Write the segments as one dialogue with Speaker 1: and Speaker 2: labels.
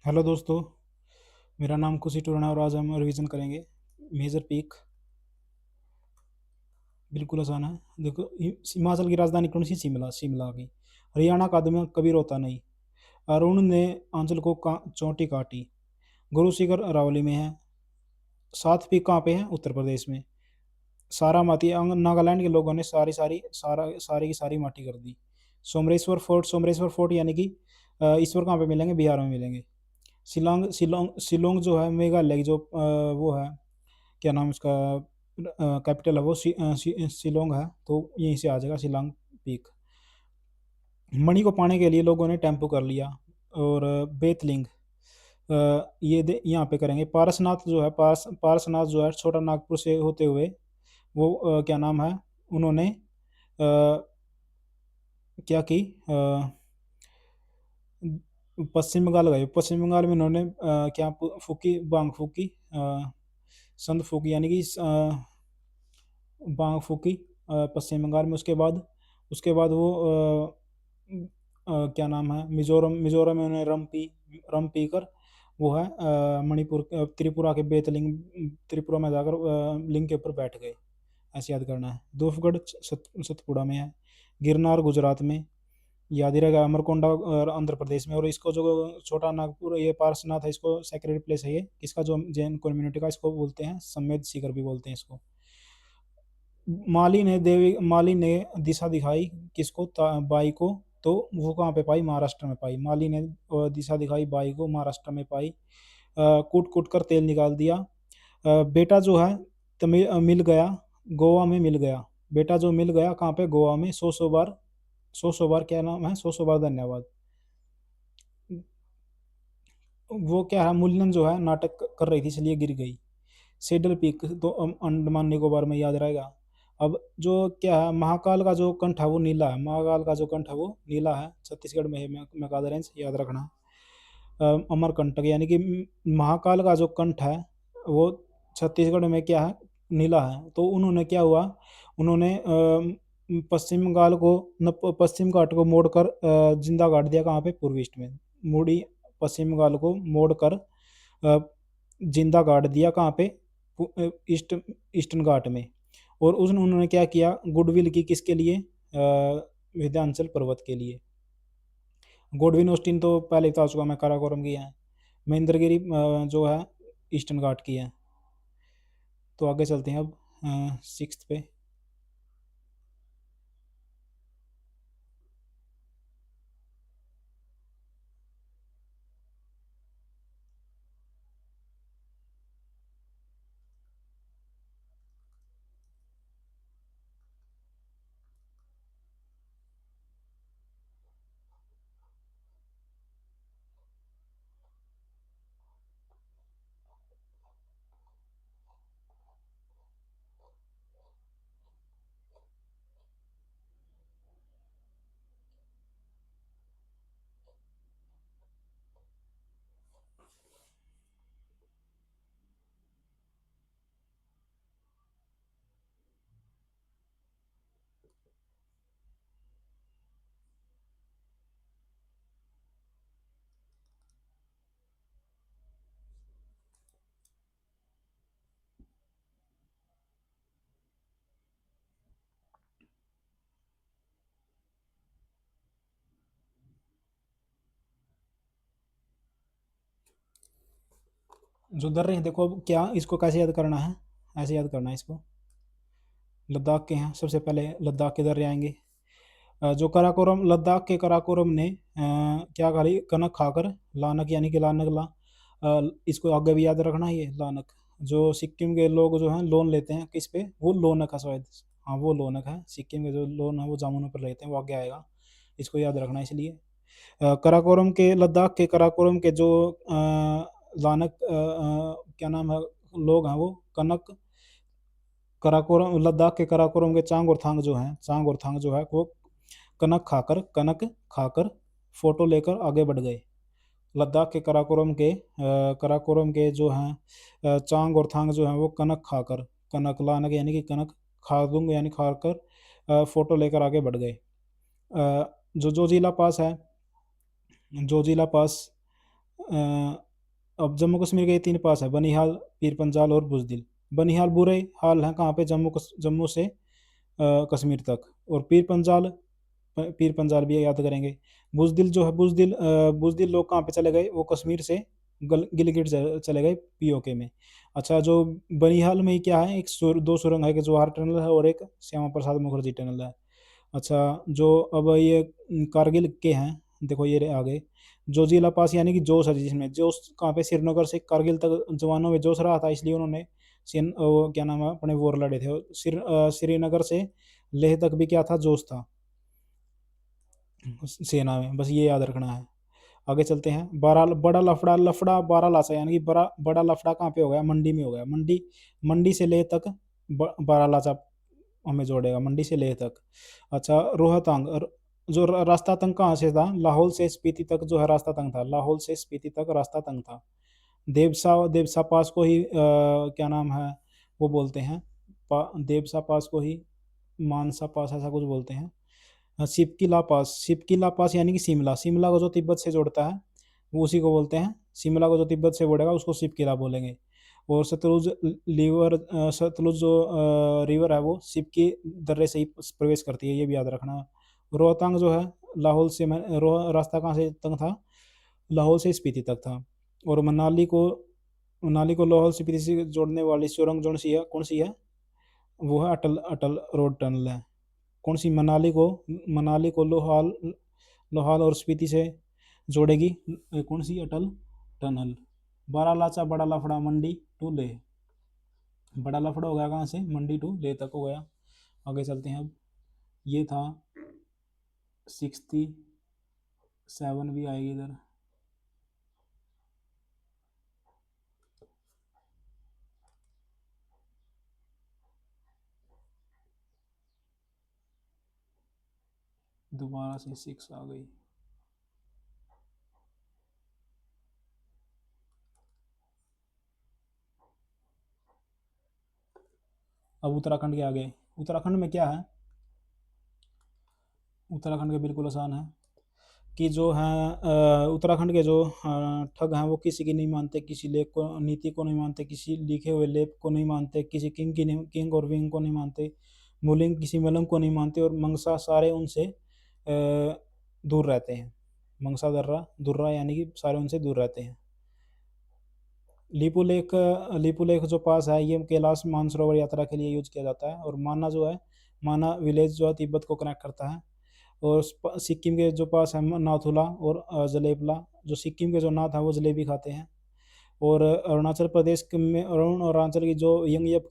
Speaker 1: Hello दोस्तों। मेरा नाम खुशी टूराना और आज हम रिवीजन करेंगे मेजर पीक। बिल्कुल आसान है। देखो, हिमाचल की राजधानी कौन सी? शिमला। शिमला की। हरियाणा का आदमी कभी रोता नहीं। अरुण ने आंचल को चोटी काटी। गुरु शिखर अरावली में है। सात पीक कहाँ पे है? उत्तर प्रदेश में। सारा माटी नागालैंड के लोगों ने सारी की सारी माटी कर दी। सोमरेश्वर फोर्ट। सोमरेश्वर फोर्ट यानी कि ईश्वर कहाँ पे मिलेंगे? बिहार में मिलेंगे। शिलोंग शिलोंग शिलोंग जो है मेघालय की जो वो है, क्या नाम उसका, कैपिटल है वो शिलोंग है, तो यहीं से आ जाएगा शिलोंग पीक। मणि को पाने के लिए लोगों ने टेम्पो कर लिया। और बेतलिंग, ये यहाँ पे करेंगे। पारसनाथ जो है, पारसनाथ जो है छोटा नागपुर से होते हुए वो क्या नाम है, उन्होंने क्या की, पश्चिम बंगाल गए। पश्चिम बंगाल में उन्होंने क्या फूकी, बांग फूकी, संद फूकी यानी कि बांग फूकी पश्चिम बंगाल में। उसके बाद वो क्या नाम है, मिजोरम। मिजोरम में उन्होंने रम पीकर वो है मणिपुर त्रिपुरा के बेतलिंग, त्रिपुरा में जाकर लिंग के ऊपर बैठ गए। ऐसे याद करना है। धूपगढ़ सतपुड़ा में है। गिरनार गुजरात में। याद ही रहेगा। अमरकोंडा और आंध्र प्रदेश में। और इसको जो छोटा नागपुर, ये पार्श्वनाथ है, इसको सेक्रेट प्लेस है ये। किसका? जो जैन कम्युनिटी का। इसको बोलते हैं समेत शिखर भी बोलते हैं इसको। माली ने दिशा दिखाई किसको? बाई को। तो वो कहाँ पे पाई? महाराष्ट्र में पाई। माली ने दिशा दिखाई बाई को, महाराष्ट्र में पाई। कूट कूट कर तेल निकाल दिया। बेटा जो है मिल गया, गोवा में मिल गया। बेटा जो मिल गया कहाँ पे? गोवा में। सौ बार, सौ बार क्या नाम है, सौ बार धन्यवाद। वो क्या है, मुल्लन जो है नाटक कर रही थी इसलिए गिर गई। सेडल पीक तो अंडमान निकोबार में, याद रहेगा। अब जो क्या है, महाकाल का जो कंठ है वो नीला है। महाकाल का जो कंठ है वो नीला है। छत्तीसगढ़ में है मेकाद रेंज, याद रखना। अमरकंटक यानी कि महाकाल का जो कंठ है वो छत्तीसगढ़ में क्या है? नीला है। तो उन्होंने क्या हुआ, उन्होंने पश्चिम बंगाल को पश्चिम घाट को मोड़कर जिंदा गाड़ दिया। कहाँ पे? पूर्व ईस्ट में। मोड़ी पश्चिम बंगाल को मोड़कर जिंदा गाड़ दिया। कहाँ पे? ईस्टर्न घाट में। और उन्होंने क्या किया? गुडविल की किसके लिए? विंध्याचल पर्वत के लिए। गोडविन ऑस्टिन तो पहले बता चुका मैं, काराकोरम की है। महेंद्रगिरी जो है ईस्टर्न घाट की है। तो आगे चलते हैं अब सिक्स्थ पे। जो दर्रे हैं, देखो अब क्या इसको कैसे याद करना है, ऐसे याद करना है इसको। लद्दाख के हैं, सबसे पहले लद्दाख के दर्रे आएंगे। जो कराकोरम, लद्दाख के कराकोरम ने क्या करी? कनक खाकर लानक यानी कि लानक ला। इसको आगे भी याद रखना है, ये लानक। जो सिक्किम के लोग जो हैं लोन लेते हैं किस पे? वो लोनक है शायद। हाँ वो लोनक है। सिक्किम के जो लोन है वो जामुनों पर लेते हैं, वो आगे आएगा। इसको याद रखना है इसलिए। कराकोरम के, लद्दाख के कराकोरम के जो लानक क्या नाम है, लोग हैं वो कनक। कराकोरम, लद्दाख के कराकोरम के चांग और थांग जो हैं, चांग और थांग जो है वो कनक खाकर फोटो लेकर आगे बढ़ गए। लद्दाख के कराकोरम के जो हैं चांग और थांग जो हैं वो कनक खाकर, कनक लानक यानी कि कनक, खादुंग यानी खाकर फोटो लेकर आगे बढ़ गए। जो जोजिला पास है, जोजिला पास अब जम्मू कश्मीर के ये 3 पास है, बनिहाल, पीर पंजाल और बुज़दिल। बनिहाल बुरे हाल है कहाँ पे, जम्मू से कश्मीर तक। और पीर पंजाल भी याद करेंगे। बुज़दिल जो है, बुज़दिल लोग कहाँ पे चले गए, वो कश्मीर से गिलगिट चले गए पीओके में। अच्छा, जो बनिहाल में क्या है, एक 2 सुरंग है, एक जवाहर टनल है और एक श्यामा प्रसाद मुखर्जी टनल है। अच्छा, जो अब ये कारगिल के हैं, देखो ये रहे आगे, जोजिला पास यानी कि जोश है, जिसमें जोश कहाँ पे, श्रीनगर से कारगिल तक जवानों में जोश रहा था, इसलिए उन्होंने वो क्या नाम है, अपने वॉर लड़े थे। श्रीनगर से लेह तक भी क्या था, जोश था सेना में, बस ये याद रखना है। आगे चलते हैं। बड़ा लफड़ा, बारालाचा यानी कि बड़ा बड़ा लफड़ा कहाँ पे हो गया, मंडी में हो गया। मंडी, मंडी से लेह तक बारालाचा हमें जोड़ेगा, मंडी से लेह तक। अच्छा, रोहतांग, जो रास्ता तंग कहाँ से था, लाहौल से स्पीति तक जो है रास्ता तंग था, लाहौल से स्पीति तक रास्ता तंग था। देवसा पास को ही क्या नाम है वो बोलते हैं, देवसा पास को ही मानसा पास ऐसा कुछ बोलते हैं। सिपकिला पास यानी कि शिमला, शिमला को जो तिब्बत से जोड़ता है वो उसी को बोलते हैं, शिमला को जो तिब्बत से जोड़ेगा उसको सिपकिला बोलेंगे। और सतलुज जो रिवर है वो सिपकी दर्रे से ही प्रवेश करती है, ये भी याद रखना। रोहतांग जो है, लाहौल से रास्ता कहाँ से तक था, लाहौल से स्पीति तक था। और मनाली को लाहौल स्पीति से जोड़ने वाली सुरंग कौन सी है, वो है अटल अटल रोड टनल है। कौन सी, मनाली को लोहाल लोहाल और स्पीति से जोड़ेगी, कौन सी, अटल टनल। बारालाचा बड़ा लफड़ा मंडी टू लेह, बड़ा लफड़ा हो गया कहाँ से, मंडी टू लेह तक हो गया। आगे चलते हैं अब। ये था 67 भी आएगी इधर। दोबारा से 6 आ गई। अब उत्तराखंड के आगे, उत्तराखंड में क्या है, उत्तराखंड के बिल्कुल आसान है कि जो है उत्तराखंड के जो ठग हैं वो किसी की नहीं मानते, किसी लेख को, नीति को नहीं मानते, किसी लिखे हुए लेख को नहीं मानते, किसी किंग और विंग को नहीं मानते, मूलिंग किसी मलंग को नहीं मानते, और मंगसा सारे उनसे दूर रहते हैं। मंगसा दर्रा दुर्रा यानी कि सारे उनसे दूर रहते हैं। लिपू लेक जो पास है, ये कैलाश मानसरोवर यात्रा के लिए यूज किया जाता है। और माना जो है, माना विलेज जो है तिब्बत को कनेक्ट करता है। और सिक्किम के जो पास है नाथुला और जलेबला, जो सिक्किम के जो नाथ हैं वो जलेबी खाते हैं। और अरुणाचल की जो यंग यप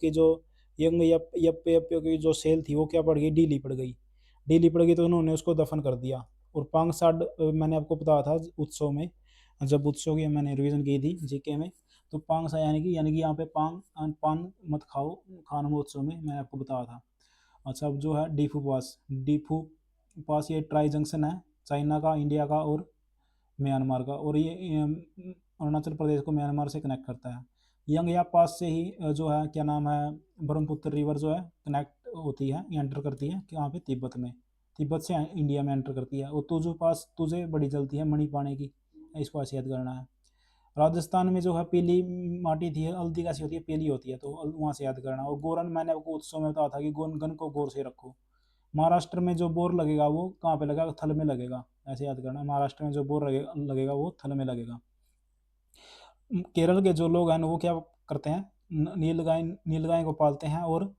Speaker 1: यप यप की जो सेल थी वो क्या पड़ गई, ढीली पड़ गई। ढीली पड़ गई तो उन्होंने उसको दफन कर दिया। और पांगसाड मैंने आपको बताया था उत्सव में, जब उत्सव की मैंने रिवीजन की थी जीके में, तो पांगसा यानी कि यहाँ पे पान मत खाओ, खान महोत्सव में मैंने आपको बताया था। अच्छा, अब जो है डीफू पास ये ट्राई जंक्शन है, चाइना का, इंडिया का और म्यांमार का। और ये अरुणाचल प्रदेश को म्यांमार से कनेक्ट करता है। यंगया पास से ही जो है क्या नाम है, ब्रह्मपुत्र रिवर जो है कनेक्ट होती है, एंटर करती है यहाँ पे तिब्बत में, तिब्बत से इंडिया में एंटर करती है। और तुझे बड़ी जलती है मणि पाने की, इसको ऐसे याद करना है। राजस्थान में जो है पीली माटी थी, हल्दी कैसी होती है, पीली होती है, तो वहाँ से याद करना। और गोरन मैंने आपको उत्सव में बताया था कि गन को गौर से रखो। महाराष्ट्र में जो बोर लगेगा वो कहाँ पे लगेगा, थल में लगेगा, ऐसे याद करना। महाराष्ट्र में जो बोर लगेगा वो थल में लगेगा। केरल के जो लोग हैं वो क्या करते हैं, नील गाय को पालते हैं, और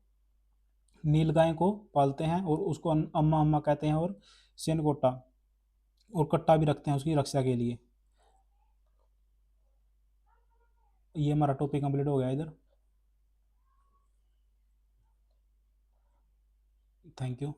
Speaker 1: नील गाय को पालते हैं और उसको अम्मा अम्मा कहते हैं, और सेनकोटा और कट्टा भी रखते हैं उसकी रक्षा के लिए। ये हमारा टॉपिक कंप्लीट हो गया इधर। Thank you.